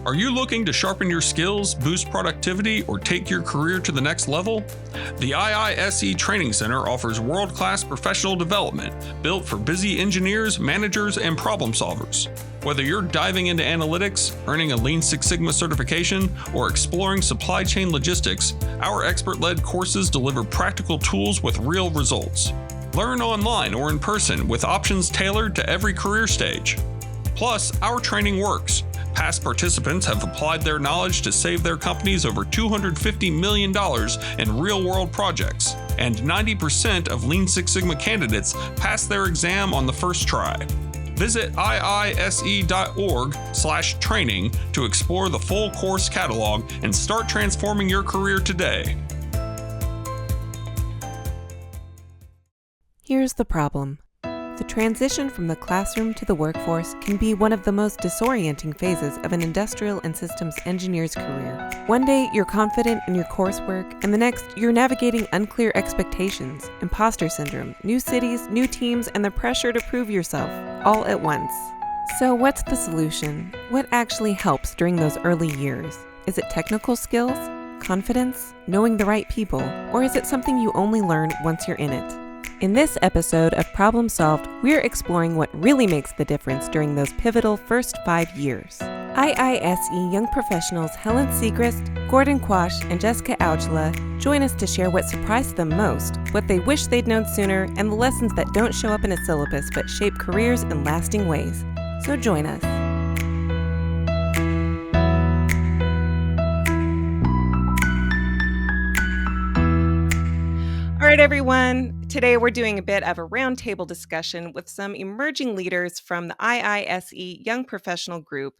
Are you looking to sharpen your skills, boost productivity, or take your career to the next level? The IISE Training Center offers world-class professional development built for busy engineers, managers, and problem solvers. Whether you're diving into analytics, earning a Lean Six Sigma certification, or exploring supply chain logistics, our expert-led courses deliver practical tools with real results. Learn online or in person with options tailored to every career stage. Plus, our training works. Past participants have applied their knowledge to save their companies over $250 million in real-world projects, and 90% of Lean Six Sigma candidates pass their exam on the first try. Visit iise.org/training to explore the full course catalog and start transforming your career today. Here's the problem. The transition from the classroom to the workforce can be one of the most disorienting phases of an industrial and systems engineer's career. One day, you're confident in your coursework, and the next, you're navigating unclear expectations, imposter syndrome, new cities, new teams, and the pressure to prove yourself, all at once. So what's the solution? What actually helps during those early years? Is it technical skills, confidence, knowing the right people, or is it something you only learn once you're in it? In this episode of Problem Solved, we're exploring what really makes the difference during those pivotal first 5 years. IISE Young Professionals Helen Siegrist, Gordon Quach, and Jessica Aujla join us to share what surprised them most, what they wish they'd known sooner, and the lessons that don't show up in a syllabus but shape careers in lasting ways. So join us. All right, everyone. Today we're doing a bit of a roundtable discussion with some emerging leaders from the IISE Young Professional Group.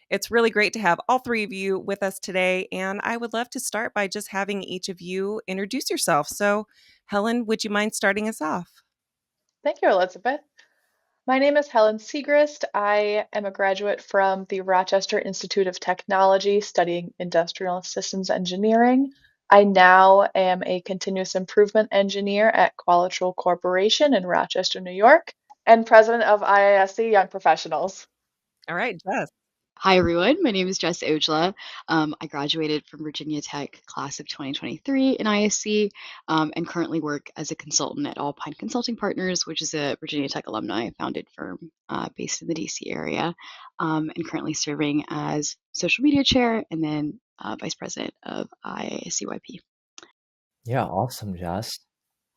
It's really great to have all three of you with us today, and I would love to start by just having each of you introduce yourself. So, Helen, would you mind starting us off? Thank you, Elizabeth. My name is Helen Siegrist. I am a graduate from the Rochester Institute of Technology studying industrial systems engineering. I now am a continuous improvement engineer at Qualitrol Corporation in Rochester, New York, and president of IISE Young Professionals. All right, Jess. Hi, everyone. My name is Jess Aujla. I graduated from Virginia Tech class of 2023 in ISC and currently work as a consultant at Alpine Consulting Partners, which is a Virginia Tech alumni founded firm based in the DC area, and currently serving as social media chair and then vice president of IISCYP. Yeah, awesome, Jess.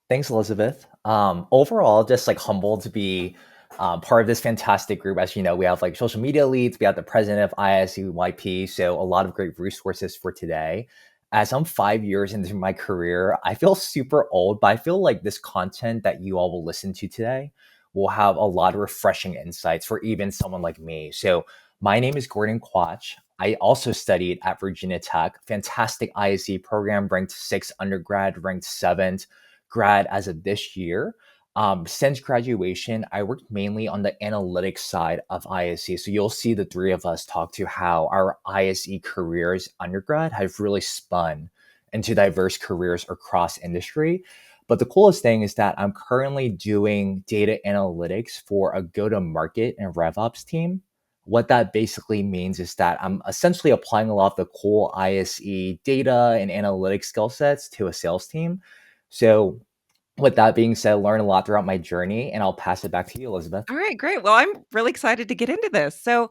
Thanks, Elizabeth. Overall, just like humbled to be part of this fantastic group. As you know, we have like social media leads, we have the president of IISCYP, so a lot of great resources for today. As I'm 5 years into my career, I feel super old, but I feel like this content that you all will listen to today will have a lot of refreshing insights for even someone like me. So my name is Gordon Quach. I also studied at Virginia Tech, fantastic ISE program, ranked 6th undergrad, ranked 7th grad as of this year. Since graduation, I worked mainly on the analytics side of ISE. So you'll see the three of us talk to how our ISE careers undergrad have really spun into diverse careers across industry. But the coolest thing is that I'm currently doing data analytics for a go-to-market and RevOps team. What that basically means is that I'm essentially applying a lot of the cool ISE data and analytics skill sets to a sales team. So with that being said, I learned a lot throughout my journey, and I'll pass it back to you, Elizabeth. All right, great. Well, I'm really excited to get into this. So,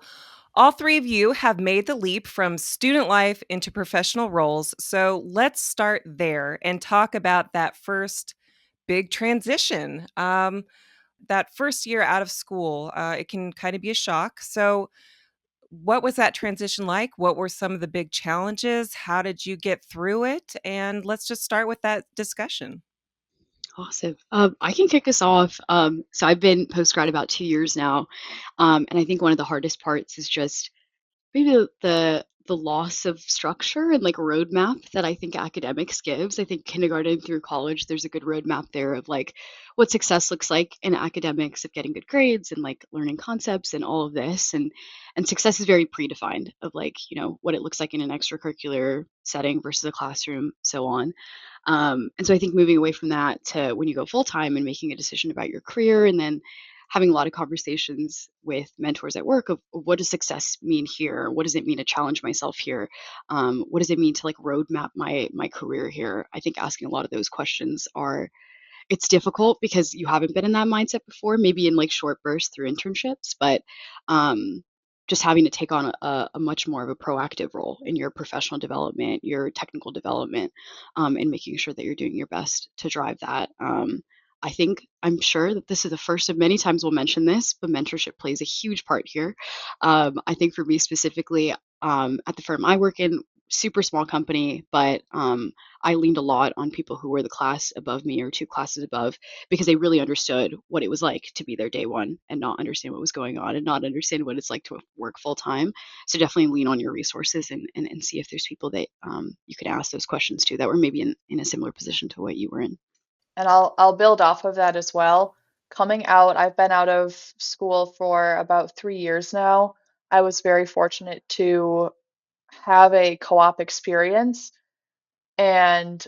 all three of you have made the leap from student life into professional roles. So, let's start there and talk about that first big transition. That first year out of school, it can kind of be a shock. So, what was that transition like? What were some of the big challenges? How did you get through it? And let's just start with that discussion. Awesome. I can kick us off. So I've been post-grad about 2 years now. And I think one of the hardest parts is just maybe the loss of structure and like roadmap that I think academics gives. I think kindergarten through college, there's a good roadmap there of like what success looks like in academics of getting good grades and like learning concepts and all of this. And success is very predefined of like, what it looks like in an extracurricular setting versus a classroom, so on. And so I think moving away from that to when you go full time and making a decision about your career and then having a lot of conversations with mentors at work of what does success mean here? What does it mean to challenge myself here? What does it mean to like roadmap my career here? I think asking a lot of those questions are it's difficult because you haven't been in that mindset before, maybe in like short bursts through internships, but um, just having to take on a much more of a proactive role in your professional development, your technical development, and making sure that you're doing your best to drive that. I'm sure that this is the first of many times we'll mention this, but mentorship plays a huge part here. I think for me specifically, at the firm I work in, super small company, but I leaned a lot on people who were the class above me or two classes above because they really understood what it was like to be there day one and not understand what was going on and not understand what it's like to work full time. So definitely lean on your resources and see if there's people that you could ask those questions to that were maybe in a similar position to what you were in. And I'll build off of that as well. Coming out, I've been out of school for about 3 years now. I was very fortunate to have a co-op experience and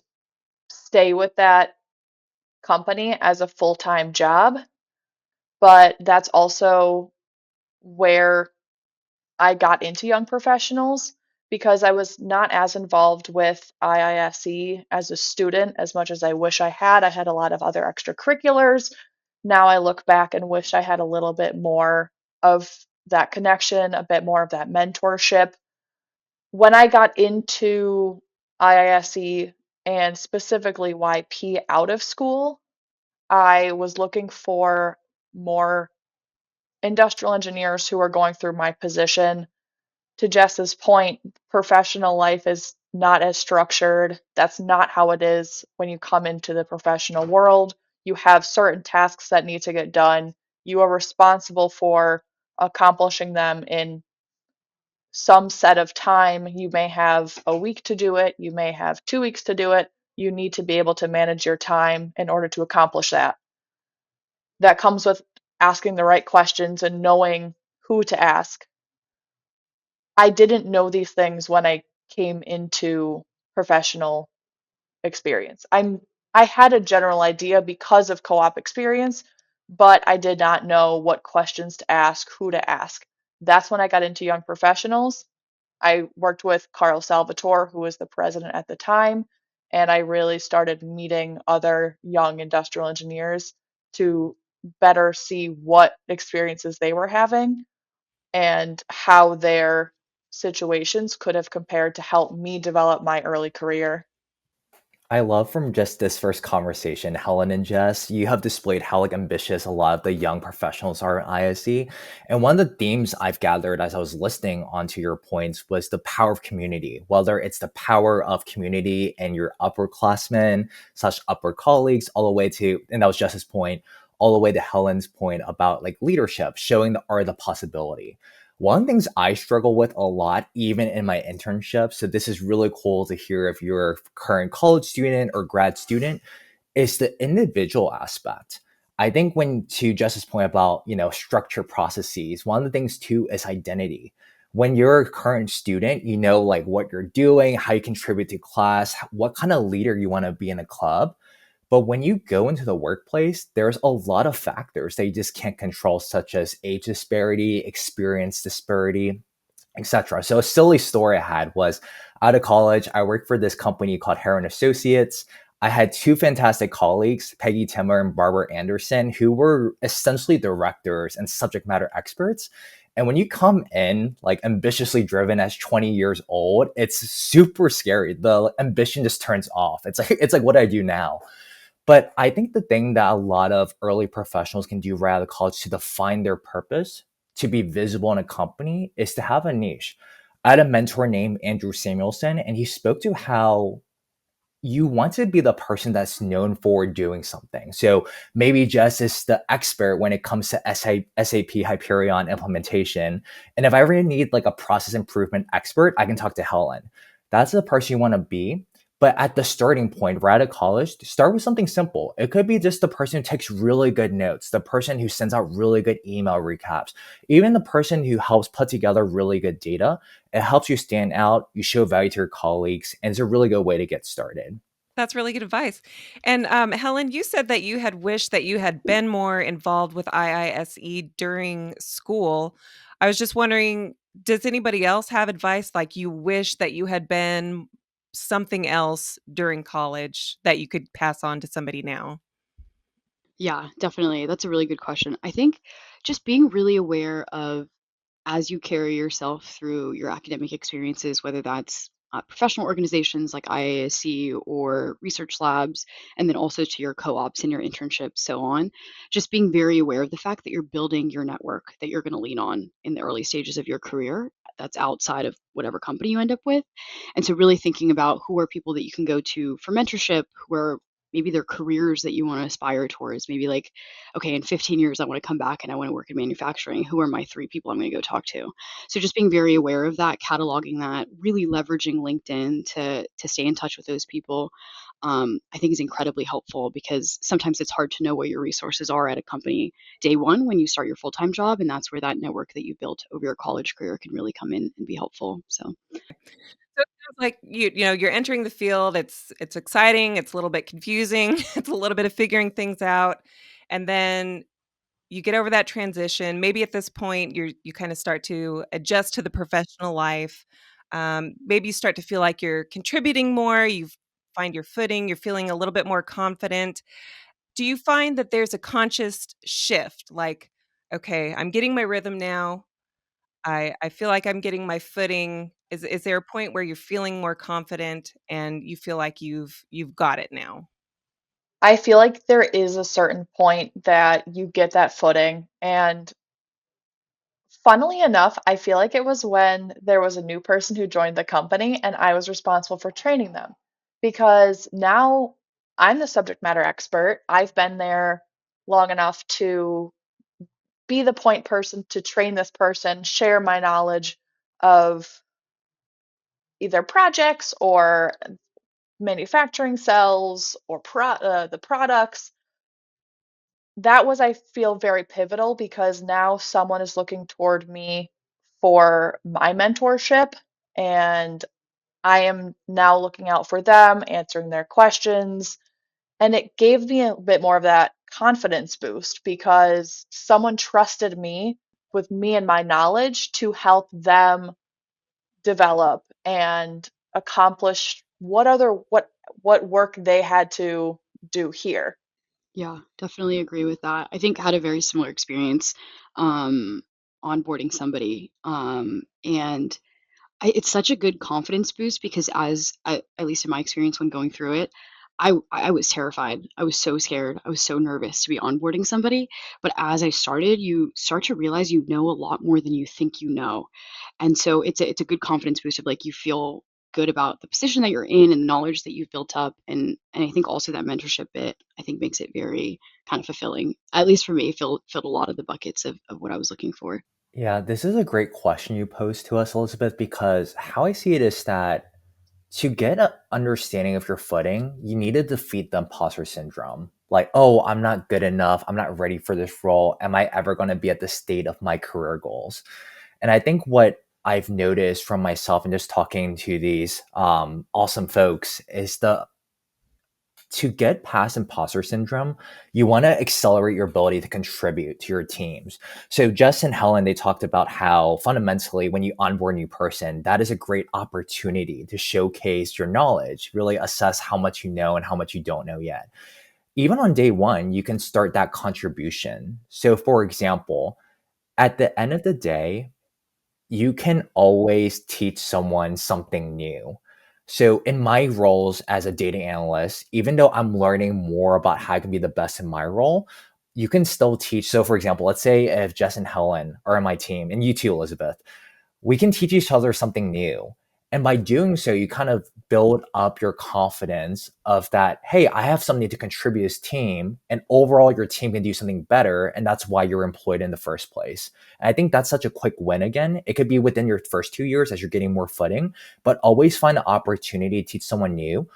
stay with that company as a full-time job. But that's also where I got into Young Professionals because I was not as involved with IISE as a student as much as I wish I had. I had a lot of other extracurriculars. Now I look back and wish I had a little bit more of that connection, a bit more of that mentorship. When I got into IISE and specifically YP out of school, I was looking for more industrial engineers who are going through my position. To Jess's point, professional life is not as structured. That's not how it is when you come into the professional world. You have certain tasks that need to get done. You are responsible for accomplishing them in some set of time. You may have a week to do it, you may have 2 weeks to do it. You need to be able to manage your time in order to accomplish that. That comes with asking the right questions and knowing who to ask. I didn't know these things when I came into professional experience. I had a general idea because of co-op experience, but I did not know what questions to ask, who to ask. That's when I got into Young Professionals. I worked with Carl Salvatore, who was the president at the time, and I really started meeting other young industrial engineers to better see what experiences they were having and how their situations could have compared to help me develop my early career. I love from just this first conversation, Helen and Jess, you have displayed how like ambitious a lot of the young professionals are at ISE. And one of the themes I've gathered as I was listening onto your points was the power of community, whether it's the power of community and your upperclassmen slash upper colleagues, all the way to, and that was Jess's point, all the way to Helen's point about like leadership, showing the art of the possibility. One of the things I struggle with a lot, even in my internship, so this is really cool to hear if you're a current college student or grad student, is the individual aspect. I think when to Jess's point about, structure processes, one of the things too is identity. When you're a current student, you know like what you're doing, how you contribute to class, what kind of leader you want to be in a club. But when you go into the workplace, there's a lot of factors that you just can't control, such as age disparity, experience disparity, etc. So a silly story I had was out of college, I worked for this company called Heron Associates. I had two fantastic colleagues, Peggy Timmer and Barbara Anderson, who were essentially directors and subject matter experts. And when you come in like ambitiously driven as 20 years old, it's super scary. The ambition just turns off. It's like what I do now. But I think the thing that a lot of early professionals can do right out of college to define their purpose, to be visible in a company, is to have a niche. I had a mentor named Andrew Samuelson, and he spoke to how you want to be the person that's known for doing something. So maybe Jess is the expert when it comes to SAP Hyperion implementation. And if I ever need like a process improvement expert, I can talk to Helen. That's the person you want to be. But at the starting point, right out of college, start with something simple. It could be just the person who takes really good notes, the person who sends out really good email recaps, even the person who helps put together really good data. It helps you stand out, you show value to your colleagues, and it's a really good way to get started. That's really good advice. And Helen, you said that you had wished that you had been more involved with IISE during school. I was just wondering, does anybody else have advice like you wish that you had been something else during college that you could pass on to somebody now? Yeah, definitely. That's a really good question. I think just being really aware of as you carry yourself through your academic experiences, whether that's professional organizations like IISC or research labs, and then also to your co ops and your internships, so on, just being very aware of the fact that you're building your network that you're going to lean on in the early stages of your career. That's outside of whatever company you end up with. And so, really thinking about who are people that you can go to for mentorship, who are maybe their careers that you want to aspire towards. Maybe like, okay, in 15 years, I want to come back and I want to work in manufacturing. Who are my 3 people I'm going to go talk to? So just being very aware of that, cataloging that, really leveraging LinkedIn to stay in touch with those people, I think is incredibly helpful because sometimes it's hard to know what your resources are at a company day one when you start your full time job, and that's where that network that you built over your college career can really come in and be helpful. So So it sounds like you're entering the field. It's exciting. It's a little bit confusing. It's a little bit of figuring things out, and then you get over that transition. Maybe at this point, you kind of start to adjust to the professional life. Maybe you start to feel like you're contributing more. You find your footing. You're feeling a little bit more confident. Do you find that there's a conscious shift? Like, okay, I'm getting my rhythm now. I feel like I'm getting my footing. Is there a point where you're feeling more confident and you feel like you've got it now? I feel like there is a certain point that you get that footing. And funnily enough, I feel like it was when there was a new person who joined the company and I was responsible for training them. Because now I'm the subject matter expert. I've been there long enough to be the point person to train this person, share my knowledge of either projects or manufacturing cells or the products. That was, I feel, very pivotal because now someone is looking toward me for my mentorship, and I am now looking out for them, answering their questions. And it gave me a bit more of that confidence boost because someone trusted me with me and my knowledge to help them develop and accomplish what work they had to do here. yeah, definitely agree with that. I think I had a very similar experience um, onboarding somebody. And it's such a good confidence boost because at least in my experience when going through it, I was terrified. I was so scared. I was so nervous to be onboarding somebody. But as I started, you start to realize you know a lot more than you think you know. And so it's a good confidence boost of like you feel good about the position that you're in and the knowledge that you've built up. And I think also that mentorship bit I think makes it very kind of fulfilling. At least for me, filled a lot of the buckets of what I was looking for. Yeah, this is a great question you posed to us, Elizabeth, because how I see it is that to get an understanding of your footing, you need to defeat the imposter syndrome. Like, oh, I'm not good enough. I'm not ready for this role. Am I ever going to be at the state of my career goals? And I think what I've noticed from myself and just talking to these awesome folks is to get past imposter syndrome, you want to accelerate your ability to contribute to your teams. So Jess and Helen, they talked about how fundamentally when you onboard a new person, that is a great opportunity to showcase your knowledge, really assess how much you know and how much you don't know yet. Even on day one, you can start that contribution. So for example, at the end of the day, you can always teach someone something new. So in my roles as a data analyst, even though I'm learning more about how I can be the best in my role, you can still teach. So for example, let's say if Jess and Helen are on my team, and you too, Elizabeth, we can teach each other something new. And by doing so, you kind of build up your confidence of that, hey, I have something to contribute to this team. And overall, your team can do something better. And that's why you're employed in the first place. And I think that's such a quick win again. It could be within your first 2 years as you're getting more footing, but always find an opportunity to teach someone new.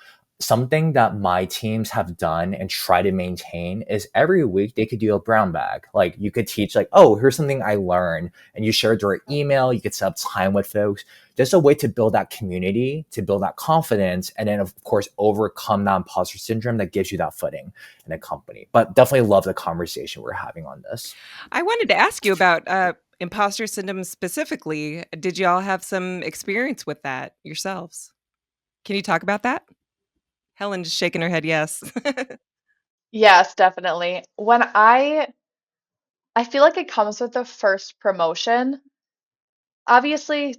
something that my teams have done and try to maintain is every week they could do a brown bag. Like you could teach like, oh, here's something I learned, and you share it through email. You could set up time with folks. Just a way to build that community, to build that confidence, and then of course overcome that imposter syndrome that gives you that footing in a company. But definitely love the conversation we're having on this. I wanted to ask you about imposter syndrome specifically. Did you all have some experience with that yourselves? Can you talk about that? Helen's just shaking her head yes. Yes, definitely. When I feel like it comes with the first promotion. Obviously,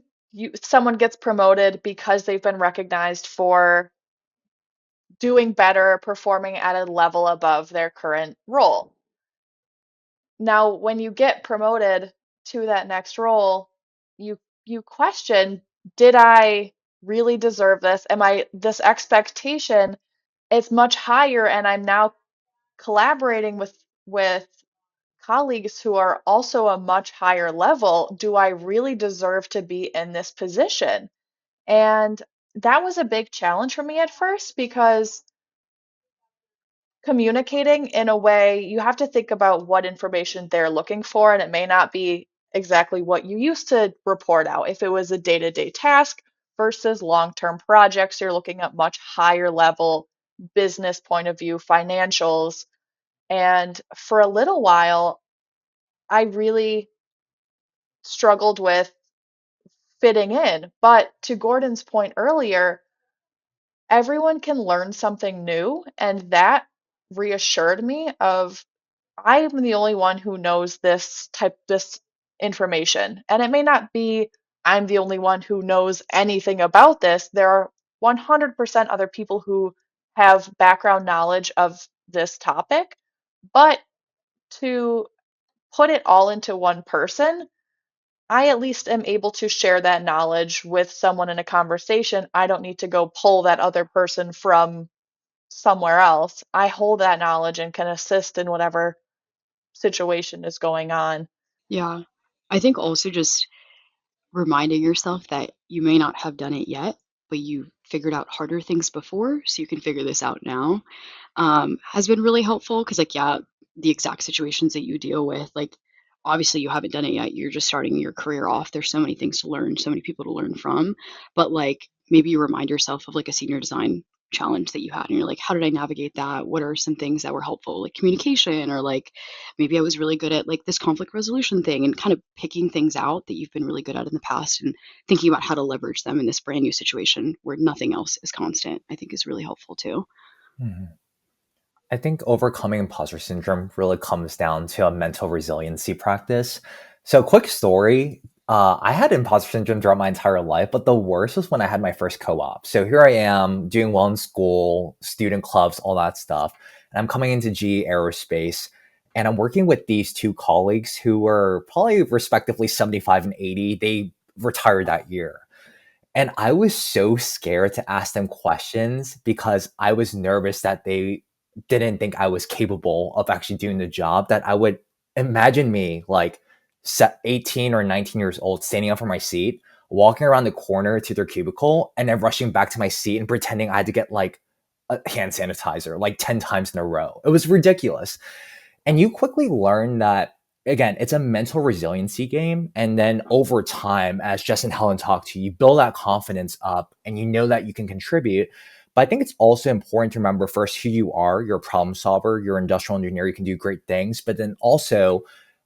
someone gets promoted because they've been recognized for doing better, performing at a level above their current role. Now, when you get promoted to that next role, you question, did I really deserve this? Am I this expectation is much higher and I'm now collaborating with colleagues who are also a much higher level. Do I really deserve to be in this position? And that was a big challenge for me at first because communicating in a way, you have to think about what information they're looking for, and it may not be exactly what you used to report out. If it was a day-to-day task versus long-term projects, you're looking at much higher level business point of view, financials. And for a little while, I really struggled with fitting in. But to Gordon's point earlier, everyone can learn something new, and that reassured me of I'm the only one who knows this information. And it may not be I'm the only one who knows anything about this. There are 100% other people who have background knowledge of this topic, but to put it all into one person, I at least am able to share that knowledge with someone in a conversation. I don't need to go pull that other person from somewhere else. I hold that knowledge and can assist in whatever situation is going on. Yeah. I think also just reminding yourself that you may not have done it yet, but you figured out harder things before, so you can figure this out now, has been really helpful. Because, like, yeah, the exact situations that you deal with, like, obviously you haven't done it yet. You're just starting your career off. There's so many things to learn, so many people to learn from. But, like, maybe you remind yourself of like a senior design challenge that you had, and you're like, how did I navigate that? What are some things that were helpful, like communication, or like maybe I was really good at like this conflict resolution thing, and kind of picking things out that you've been really good at in the past and thinking about how to leverage them in this brand new situation where nothing else is constant, I think is really helpful too. Mhm. I think overcoming imposter syndrome really comes down to a mental resiliency practice. So, quick story. I had imposter syndrome throughout my entire life, but the worst was when I had my first co op. So, here I am doing well in school, student clubs, all that stuff. And I'm coming into GE Aerospace, and I'm working with these two colleagues who were probably respectively 75 and 80. They retired that year. And I was so scared to ask them questions because I was nervous that they didn't think I was capable of actually doing the job, that I would imagine me like 18 or 19 years old, standing up from my seat, walking around the corner to their cubicle, and then rushing back to my seat and pretending I had to get like a hand sanitizer like 10 times in a row. It was ridiculous. And you quickly learn that, again, it's a mental resiliency game. And then over time, as Jess and Helen talked to you, you build that confidence up and you know that you can contribute. But I think it's also important to remember first who you are. You're a problem solver, you're an industrial engineer, you can do great things. But then also,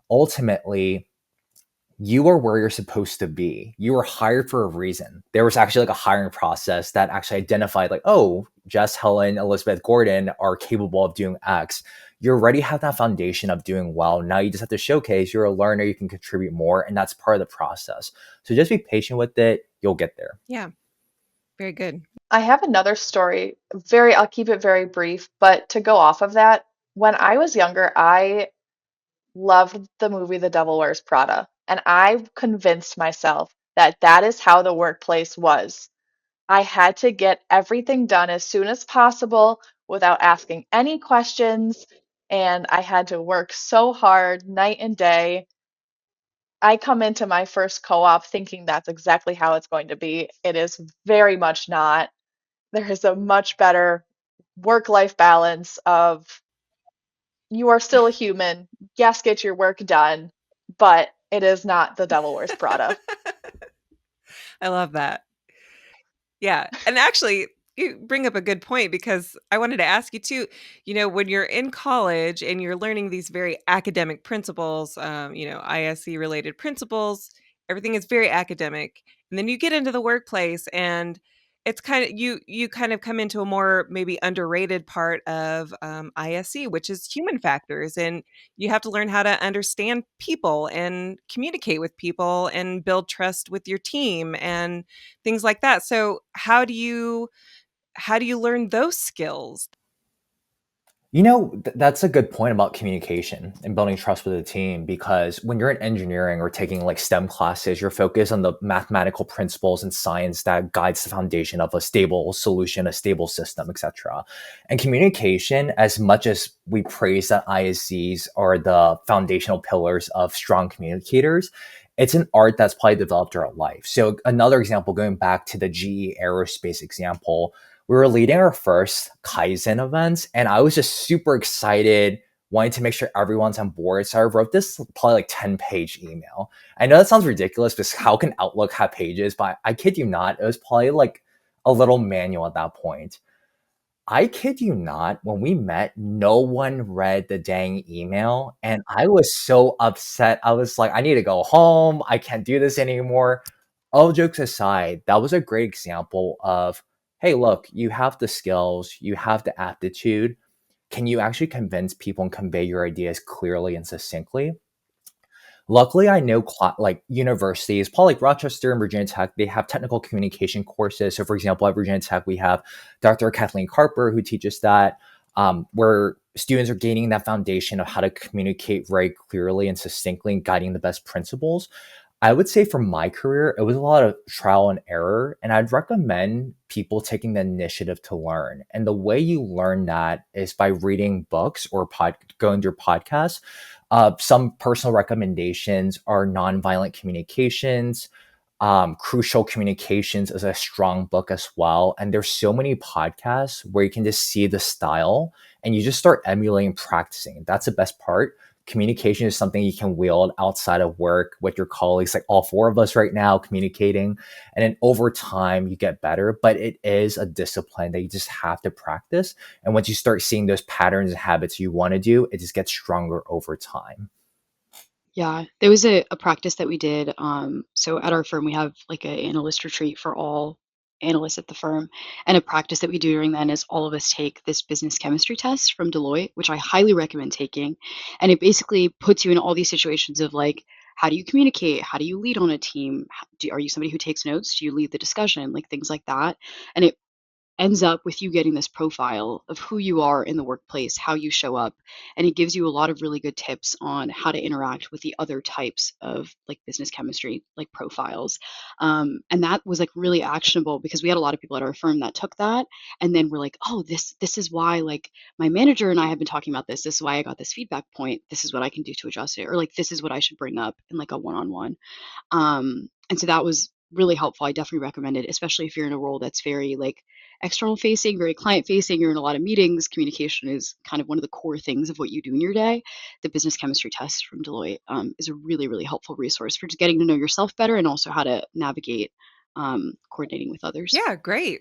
ultimately, you are where you're supposed to be. You were hired for a reason. There was actually like a hiring process that actually identified like, oh, Jess, Helen, Elizabeth, Gordon are capable of doing X. You already have that foundation of doing well. Now you just have to showcase you're a learner, you can contribute more, and that's part of the process. So just be patient with it. You'll get there. Yeah, very good. I have another story. I'll keep it very brief, but to go off of that, when I was younger, I loved the movie The Devil Wears Prada, and I convinced myself that that is how the workplace was. I had to get everything done as soon as possible without asking any questions, and I had to work so hard night and day. I come into my first co-op thinking that's exactly how it's going to be. It is very much not. there is a much better work-life balance of you are still a human. Yes, get your work done, but it is not the Devil Wears Prada. I love that. Yeah. And actually, you bring up a good point because I wanted to ask you too, when you're in college and you're learning these very academic principles, ISE related principles, everything is very academic. And then you get into the workplace and it's kind of you kind of come into a more maybe underrated part of ISE, which is human factors, and you have to learn how to understand people and communicate with people and build trust with your team and things like that. So how do you learn those skills? That's a good point about communication and building trust with a team because when you're in engineering or taking like STEM classes, you're focused on the mathematical principles and science that guides the foundation of a stable solution, a stable system, etc. And communication, as much as we praise that ISCs are the foundational pillars of strong communicators, it's an art that's probably developed throughout life. So another example, going back to the GE aerospace example, we were leading our first Kaizen events, and I was just super excited, wanting to make sure everyone's on board. So I wrote this probably like 10-page email. I know that sounds ridiculous because how can Outlook have pages? But I kid you not, it was probably like a little manual at that point. I kid you not, when we met, no one read the dang email. And I was so upset. I was like, I need to go home. I can't do this anymore. All jokes aside, that was a great example of, hey, look, you have the skills, you have the aptitude. Can you actually convince people and convey your ideas clearly and succinctly? Luckily, I know like universities, probably like Rochester and Virginia Tech, they have technical communication courses. So, for example, at Virginia Tech, we have Dr. Kathleen Carper who teaches that, where students are gaining that foundation of how to communicate very clearly and succinctly and guiding the best principles. I would say for my career, it was a lot of trial and error, and I'd recommend people taking the initiative to learn. And the way you learn that is by reading books or going through podcasts. Some personal recommendations are Nonviolent Communications. Crucial Communications is a strong book as well. And there's so many podcasts where you can just see the style and you just start emulating, practicing. That's the best part. Communication is something you can wield outside of work with your colleagues, like all four of us right now communicating. And then over time, you get better, but it is a discipline that you just have to practice. And once you start seeing those patterns and habits you want to do, it just gets stronger over time. Yeah, there was a practice that we did. So at our firm, we have like an analyst retreat for all analysts at the firm. And a practice that we do during then is all of us take this business chemistry test from Deloitte, which I highly recommend taking. And it basically puts you in all these situations of like, how do you communicate? How do you lead on a team? Are you somebody who takes notes? Do you lead the discussion? Like things like that. And it ends up with you getting this profile of who you are in the workplace, how you show up, and it gives you a lot of really good tips on how to interact with the other types of like business chemistry, like profiles. And that was like really actionable because we had a lot of people at our firm that took that, and then we're like, oh, this is why like my manager and I have been talking about this. This is why I got this feedback point. This is what I can do to adjust it, or like this is what I should bring up in like a one-on-one. And so that was really helpful. I definitely recommend it, especially if you're in a role that's very like external facing, very client facing, you're in a lot of meetings. Communication is kind of one of the core things of what you do in your day. The business chemistry test from Deloitte is a really, really helpful resource for just getting to know yourself better and also how to navigate coordinating with others. Yeah, great.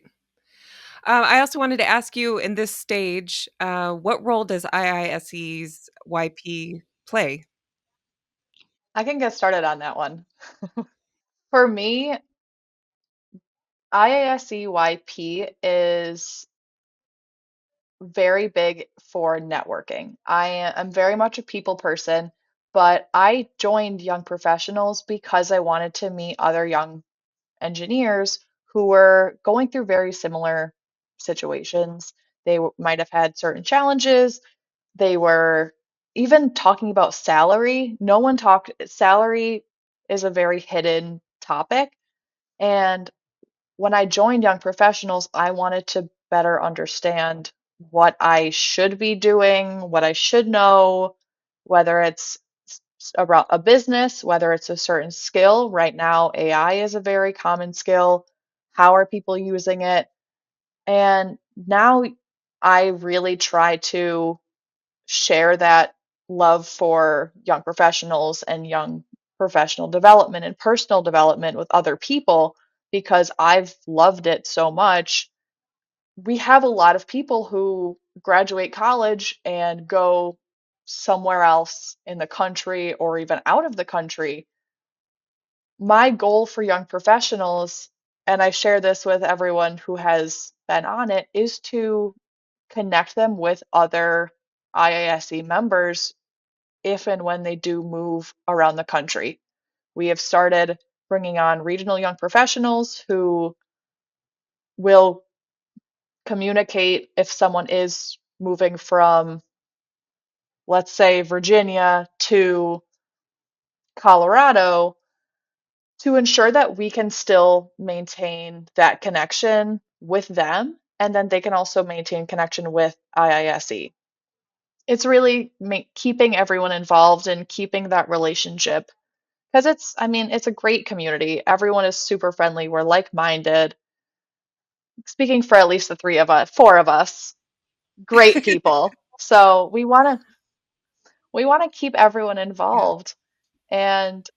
I also wanted to ask you in this stage, what role does IISE's YP play? I can get started on that one. For me, IISE is very big for networking. I'm very much a people person, but I joined Young Professionals because I wanted to meet other young engineers who were going through very similar situations. They might have had certain challenges. They were even talking about salary. No one talked, salary is a very hidden topic. And when I joined Young Professionals, I wanted to better understand what I should be doing, what I should know, whether it's about a business, whether it's a certain skill. Right now, AI is a very common skill. How are people using it? And now I really try to share that love for young professionals and young professional development and personal development with other people because I've loved it so much. We have a lot of people who graduate college and go somewhere else in the country or even out of the country. My goal for young professionals, and I share this with everyone who has been on it, is to connect them with other IISE members if and when they do move around the country. We have started bringing on regional young professionals who will communicate if someone is moving from, let's say, Virginia to Colorado, to ensure that we can still maintain that connection with them, and then they can also maintain connection with IISE. It's really keeping everyone involved and keeping that relationship because it's a great community. Everyone is super friendly. We're like-minded. Speaking for at least the four of us, great people. So we want to keep everyone Yeah. involved, and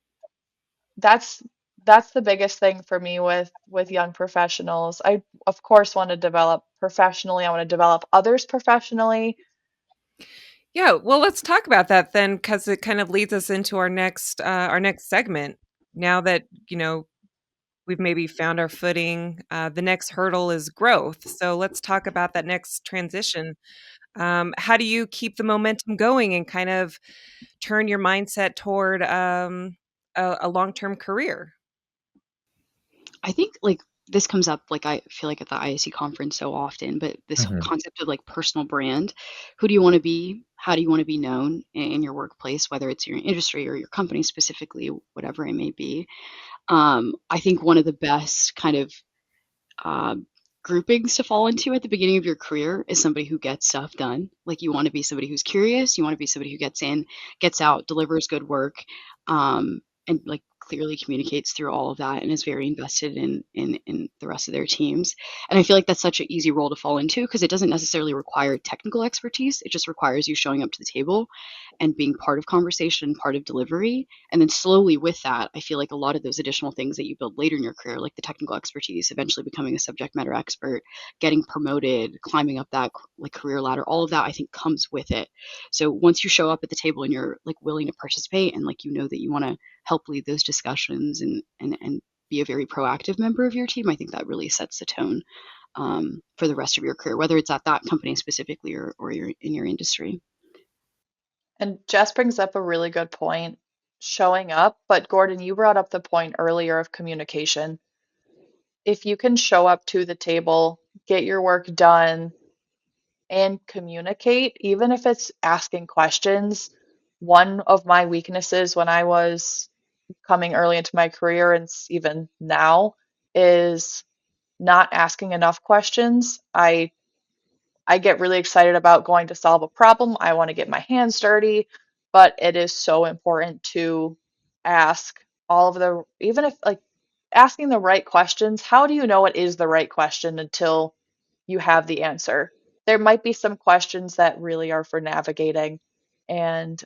that's that's the biggest thing for me with young professionals. I of course want to develop professionally. I want to develop others professionally. Yeah, well, let's talk about that then, because it kind of leads us into our next segment. Now that, we've maybe found our footing, the next hurdle is growth. So let's talk about that next transition. How do you keep the momentum going and kind of turn your mindset toward a long-term career? I think like this comes up like I feel like at the IISE conference so often, but this Mhm. concept of like personal brand. Who do you want to be? How do you want to be known in your workplace, whether it's your industry or your company specifically, whatever it may be? I think one of the best kind of um, groupings to fall into at the beginning of your career is somebody who gets stuff done. Like you want to be somebody who's curious, you want to be somebody who gets in, gets out, delivers good work, and like clearly communicates through all of that and is very invested in the rest of their teams. And I feel like that's such an easy role to fall into because it doesn't necessarily require technical expertise. It just requires you showing up to the table and being part of conversation, part of delivery. And then slowly with that, I feel like a lot of those additional things that you build later in your career, like the technical expertise, eventually becoming a subject matter expert, getting promoted, climbing up that like career ladder, all of that I think comes with it. So once you show up at the table and you're like willing to participate and like you know that you want to help lead those discussions and be a very proactive member of your team, I think that really sets the tone for the rest of your career, whether it's at that company specifically or you're in your industry. And Jess brings up a really good point, showing up. But Gordon, you brought up the point earlier of communication. If you can show up to the table, get your work done, and communicate, even if it's asking questions. One of my weaknesses when I was coming early into my career and even now is not asking enough questions. I get really excited about going to solve a problem. I want to get my hands dirty, but it is so important to ask all of even if like asking the right questions. How do you know it is the right question until you have the answer? There might be some questions that really are for navigating. And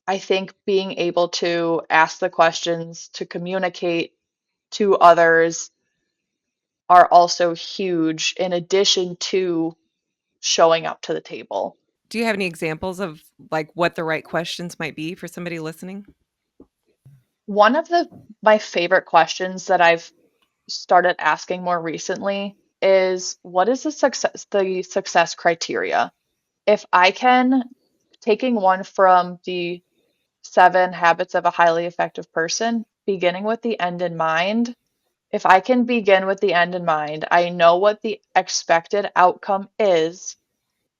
I think being able to ask the questions to communicate to others are also huge in addition to showing up to the table. Do you have any examples of like what the right questions might be for somebody listening? One of my favorite questions that I've started asking more recently is what is the success criteria? If I can, taking one from the 7 habits of a highly effective person, beginning with the end in mind, if I can begin with the end in mind, I know what the expected outcome is.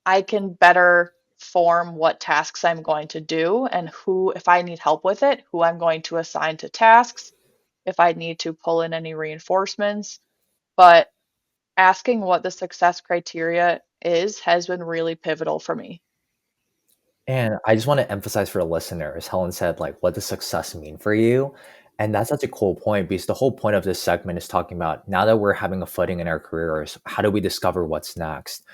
I can better form what tasks I'm going to do and who, if I need help with it, who I'm going to assign to tasks, if I need to pull in any reinforcements. But asking what the success criteria is has been really pivotal for me. And I just want to emphasize for the listeners, Helen said, like, what does success mean for you? And that's such a cool point because the whole point of this segment is talking about now that we're having a footing in our careers, how do we discover what's next?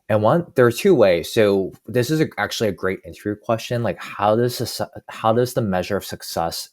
And there are two ways. So this is actually a great interview question. Like, how does the measure of success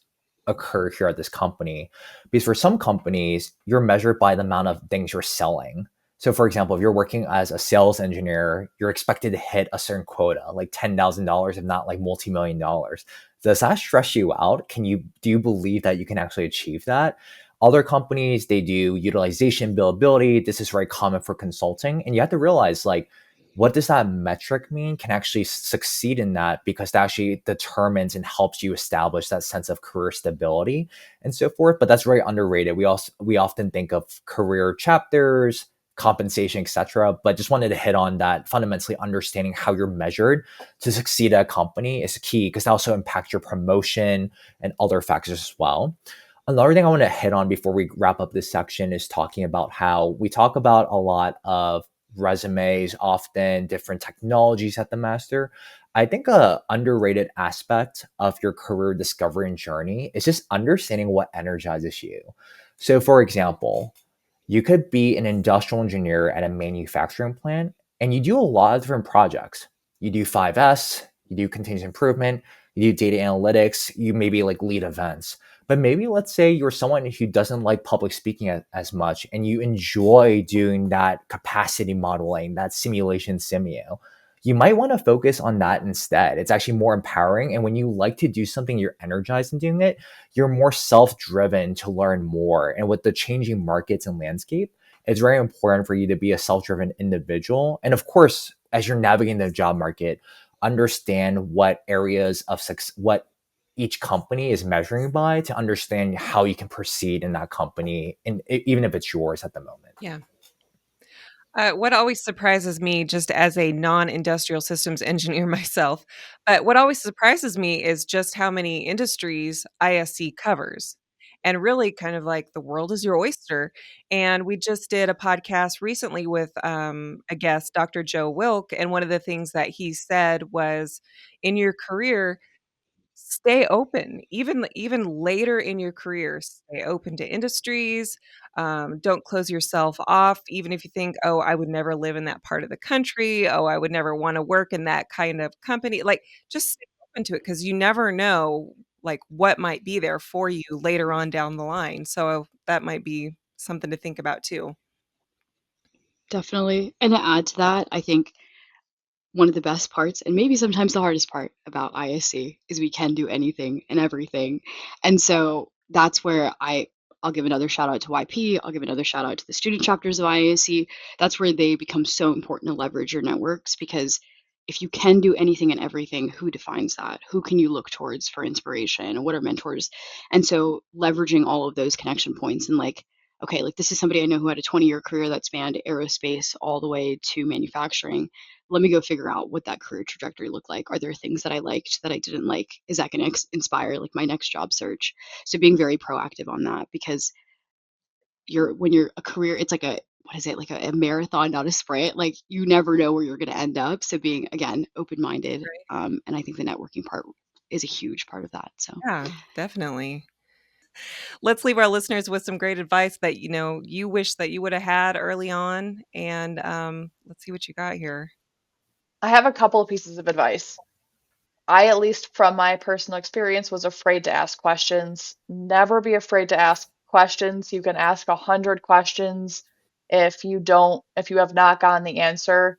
occur here at this company? Because for some companies, you're measured by the amount of things you're selling. So, for example, if you're working as a sales engineer, you're expected to hit a certain quota, like $10,000, if not like multi-million dollars. Does that stress you out? Do you believe that you can actually achieve that? Other companies, they do utilization, billability. This is very common for consulting. And you have to realize, like, what does that metric mean can actually succeed in that, because that actually determines and helps you establish that sense of career stability and so forth. But that's very underrated. We often think of career chapters, compensation, etc. But just wanted to hit on that. Fundamentally understanding how you're measured to succeed at a company is key, because that also impacts your promotion and other factors as well. Another thing I want to hit on before we wrap up this section is talking about how we talk about a lot of resumes, often different technologies at the master. I think a underrated aspect of your career discovery and journey is just understanding what energizes you. So, for example, you could be an industrial engineer at a manufacturing plant and you do a lot of different projects. You do 5S, you do continuous improvement, you do data analytics, you maybe like lead events. But maybe let's say you're someone who doesn't like public speaking as much and you enjoy doing that capacity modeling, that simulation simio. You might want to focus on that instead. It's actually more empowering. And when you like to do something, you're energized in doing it, you're more self-driven to learn more. And with the changing markets and landscape, it's very important for you to be a self-driven individual. And of course, as you're navigating the job market, understand what areas of success, what each company is measuring by, to understand how you can proceed in that company, and even if it's yours at the moment. Yeah. What always surprises me, just as a non-industrial systems engineer myself, what always surprises me is just how many industries ISC covers. And really kind of like the world is your oyster. And we just did a podcast recently with a guest, Dr. Joe Wilk. And one of the things that he said was, in your career, stay open, even later in your career, stay open to industries. Don't close yourself off, even if you think, "Oh, I would never live in that part of the country. Oh, I would never wanna work in that kind of company." Like, just stay open to it, because you never know, like, what might be there for you later on down the line. So that might be something to think about too. Definitely. And to add to that, I think one of the best parts, and maybe sometimes the hardest part about ISC, is we can do anything and everything. And so that's where I'll give another shout out to YP. I'll give another shout out to the student chapters of IISE. That's where they become so important to leverage your networks, because if you can do anything and everything, who defines that? Who can you look towards for inspiration? What are mentors? And so leveraging all of those connection points, and like, okay, like this is somebody I know who had a 20-year career that spanned aerospace all the way to manufacturing. Let me go figure out what that career trajectory looked like. Are there things that I liked that I didn't like? Is that going to inspire like my next job search? So being very proactive on that, because when you're a career, it's like a, what is it, like a marathon, not a sprint. Like you never know where you're going to end up. So being, again, open-minded, and I think the networking part is a huge part of that. So Yeah, definitely. Let's leave our listeners with some great advice that, you wish that you woulda had early on, and, let's see what you got here. I have a couple of pieces of advice. I, at least from my personal experience, was afraid to ask questions. Never be afraid to ask questions. You can ask 100 questions. If you have not gotten the answer,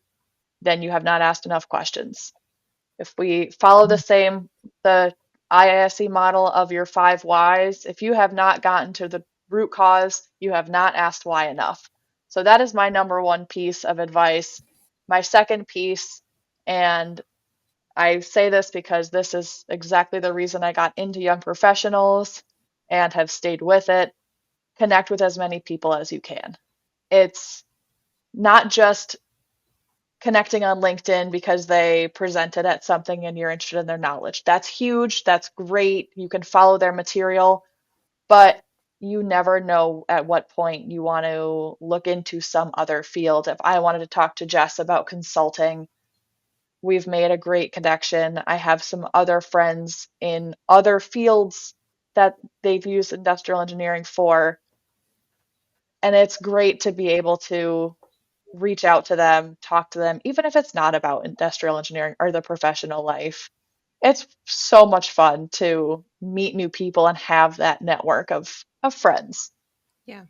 then you have not asked enough questions. If we follow the IISE model of your 5 whys, if you have not gotten to the root cause, you have not asked why enough. So that is my number one piece of advice. My second piece, and I say this because this is exactly the reason I got into Young Professionals and have stayed with it. Connect with as many people as you can. It's not just connecting on LinkedIn because they presented at something and you're interested in their knowledge. That's huge. That's great. You can follow their material, but you never know at what point you want to look into some other field. If I wanted to talk to Jess about consulting, we've made a great connection. I have some other friends in other fields that they've used industrial engineering for. And it's great to be able to reach out to them, talk to them, even if it's not about industrial engineering or the professional life. It's so much fun to meet new people and have that network of friends. Yeah.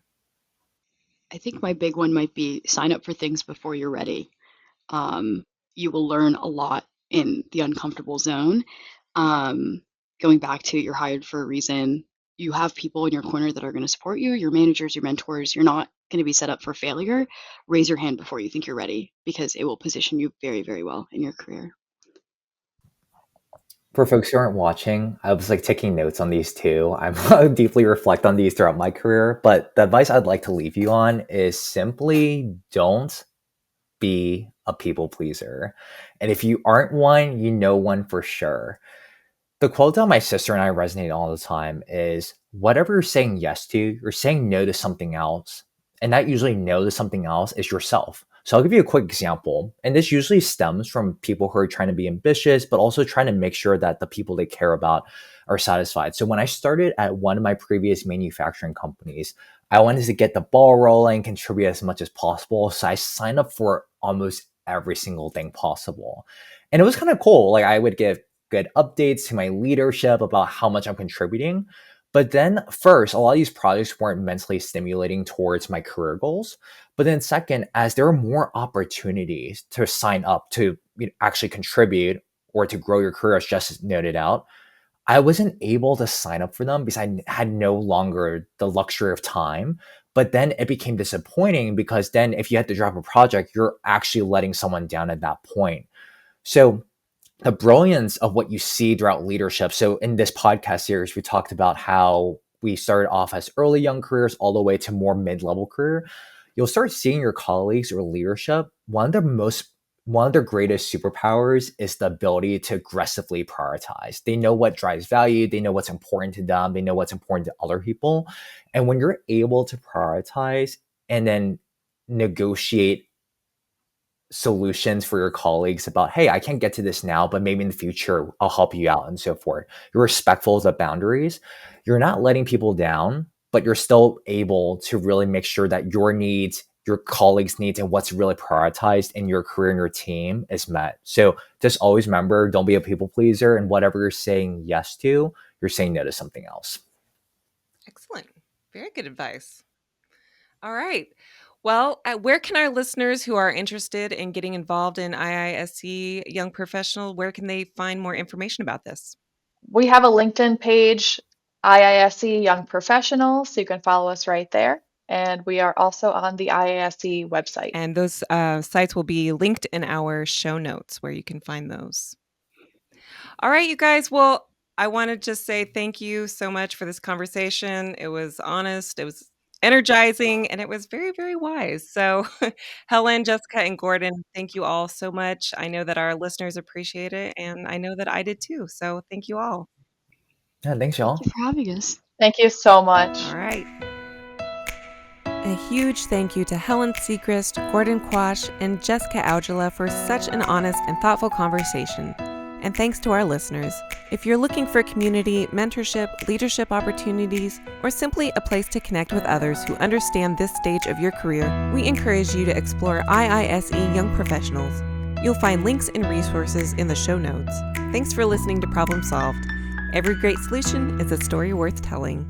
I think my big one might be sign up for things before you're ready. You will learn a lot in the uncomfortable zone. Going back to you're hired for a reason, you have people in your corner that are going to support you, your managers, your mentors. You're not going to be set up for failure. Raise your hand before you think you're ready, because it will position you very, very well in your career. For folks who aren't watching, I was like taking notes on these too. I'm deeply reflect on these throughout my career, but the advice I'd like to leave you on is simply don't be a people pleaser. And if you aren't one, you know one for sure. The quote that my sister and I resonate all the time is, whatever you're saying yes to, you're saying no to something else. And that usually no to something else is yourself. So I'll give you a quick example. And this usually stems from people who are trying to be ambitious, but also trying to make sure that the people they care about are satisfied. So when I started at one of my previous manufacturing companies, I wanted to get the ball rolling, contribute as much as possible. So I signed up for almost every single thing possible. And it was kind of cool. Like, I would give good updates to my leadership about how much I'm contributing. But then first, a lot of these projects weren't mentally stimulating towards my career goals. But then second, as there are more opportunities to sign up to actually contribute or to grow your career, as Jess noted out, I wasn't able to sign up for them because I had no longer the luxury of time. But then it became disappointing, because then if you had to drop a project, you're actually letting someone down at that point. So the brilliance of what you see throughout leadership. So in this podcast series, we talked about how we started off as early young careers all the way to more mid-level career. You'll start seeing your colleagues or leadership. One of their greatest superpowers is the ability to aggressively prioritize. They know what drives value. They know what's important to them. They know what's important to other people. And when you're able to prioritize and then negotiate solutions for your colleagues about, hey, I can't get to this now, but maybe in the future I'll help you out, and so forth. You're respectful of the boundaries. You're not letting people down, but you're still able to really make sure that your needs, your colleagues' needs, and what's really prioritized in your career and your team is met. So just always remember, don't be a people pleaser, and whatever you're saying yes to, you're saying no to something else. Excellent. Very good advice. All right. Well, where can our listeners who are interested in getting involved in IISE Young Professional, where can they find more information about this? We have a LinkedIn page, IISE Young Professionals, so you can follow us right there. And we are also on the IISE website. And those sites will be linked in our show notes where you can find those. All right, you guys. Well, I want to just say thank you so much for this conversation. It was honest, it was energizing, and it was very, very wise. So, Helen, Jessica, and Gordon, thank you all so much. I know that our listeners appreciate it, and I know that I did too. So, thank you all. Yeah, thanks, y'all. Thank you for having us. Thank you so much. All right. A huge thank you to Helen Siegrist, Gordon Quach, and Jessica Aujla for such an honest and thoughtful conversation. And thanks to our listeners. If you're looking for community, mentorship, leadership opportunities, or simply a place to connect with others who understand this stage of your career, we encourage you to explore IISE Young Professionals. You'll find links and resources in the show notes. Thanks for listening to Problem Solved. Every great solution is a story worth telling.